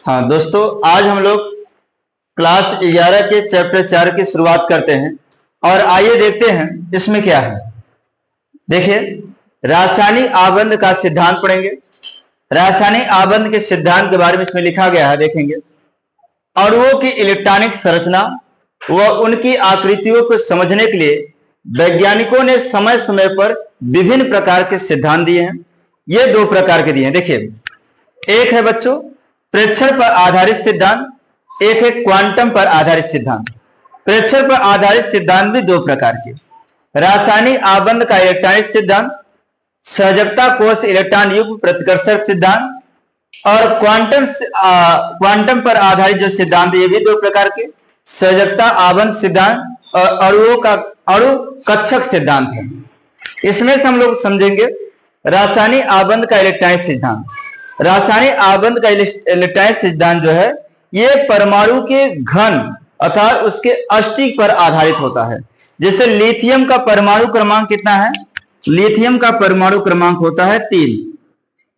हाँ दोस्तों, आज हम लोग क्लास 11 के चैप्टर 4 की शुरुआत करते हैं और आइए देखते हैं इसमें क्या है। देखिए, रासायनिक आबंध का सिद्धांत पढ़ेंगे। रासायनिक आबंध के सिद्धांत के बारे में इसमें लिखा गया है, देखेंगे। अणुओं की इलेक्ट्रॉनिक संरचना व उनकी आकृतियों को समझने के लिए वैज्ञानिकों ने समय समय पर विभिन्न प्रकार के सिद्धांत दिए हैं। ये दो प्रकार के दिए हैं। देखिए, एक है बच्चों प्रेक्षण पर आधारित सिद्धांत, एक है क्वांटम पर आधारित सिद्धांत। प्रेक्षण पर आधारित सिद्धांत भी दो प्रकार के, रासायनिक आबंध का इलेक्ट्रॉनिक सिद्धांत, सहजकता कोश इलेक्ट्रॉन युग्म प्रतिकर्षक सिद्धांत, और क्वांटम पर आधारित जो सिद्धांत ये भी दो प्रकार के, सहजकता आबंध सिद्धांत और अणु कक्षक सिद्धांत है। इसमें से हम लोग समझेंगे रासायनिक आबंध का इलेक्ट्रॉनिक सिद्धांत। रासायनिक आबंध का इलेक्ट्रॉनिक सिद्धांत जो है ये परमाणु के घन अर्थात उसके अष्टक पर आधारित होता है। जैसे लिथियम का परमाणु क्रमांक कितना है? लिथियम का परमाणु क्रमांक होता है 3।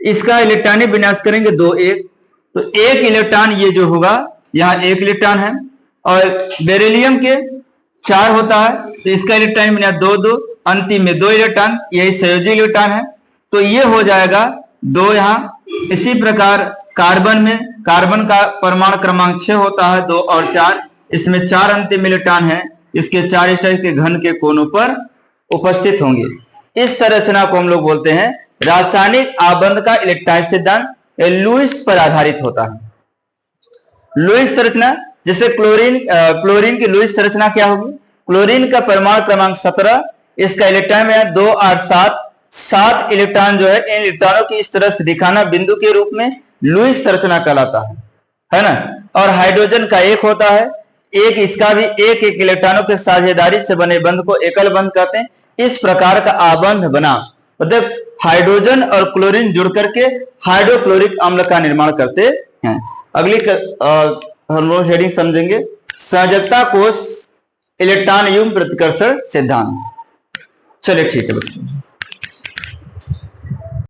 इसका इलेक्ट्रॉनिक विन्यास करेंगे 2 1, तो 1 इलेक्ट्रॉन ये जो होगा यहाँ 1 इलेक्ट्रॉन है, और बेरिलियम के 4 होता है तो इसका इलेक्ट्रॉनिक विन्यास 2 2, अंतिम में 2 इलेक्ट्रॉन, यही संयोजी इलेक्ट्रॉन है तो ये हो जाएगा 2 यहाँ। इसी प्रकार कार्बन में, कार्बन का परमाणु क्रमांक 6 होता है, 2 और 4, इसमें 4 अंतिम इलेक्ट्रॉन है, इसके 4 स्टार के घन के कोनों पर उपस्थित होंगे। इस संरचना को हम लोग बोलते हैं रासायनिक आबंध का इलेक्ट्रॉनिक सिद्धांत। लुईस पर आधारित होता है। लुईस संरचना, जैसे क्लोरीन की लुईस संरचना क्या होगी? क्लोरीन का परमाणु क्रमांक 17, इसका इलेक्ट्रॉन में 2 8 7 इलेक्ट्रॉन जो है, इन इलेक्ट्रॉनों की इस तरह से दिखाना बिंदु के रूप में लुईस संरचना कहलाता है ना। और हाइड्रोजन का 1 होता है, एक इसका भी 1 1 इलेक्ट्रॉनों के साझेदारी से बने बंध को एकल बंध कहते हैं। इस प्रकार का आबंध बना, मतलब हाइड्रोजन और क्लोरीन जुड़ करके हाइड्रोक्लोरिक अम्ल का निर्माण करते हैं। अगली हम लोग हेडिंग समझेंगे सहजकता कोश इलेक्ट्रॉन युग्म प्रतिकर्षण सिद्धांत। चलिए ठीक है बच्चों।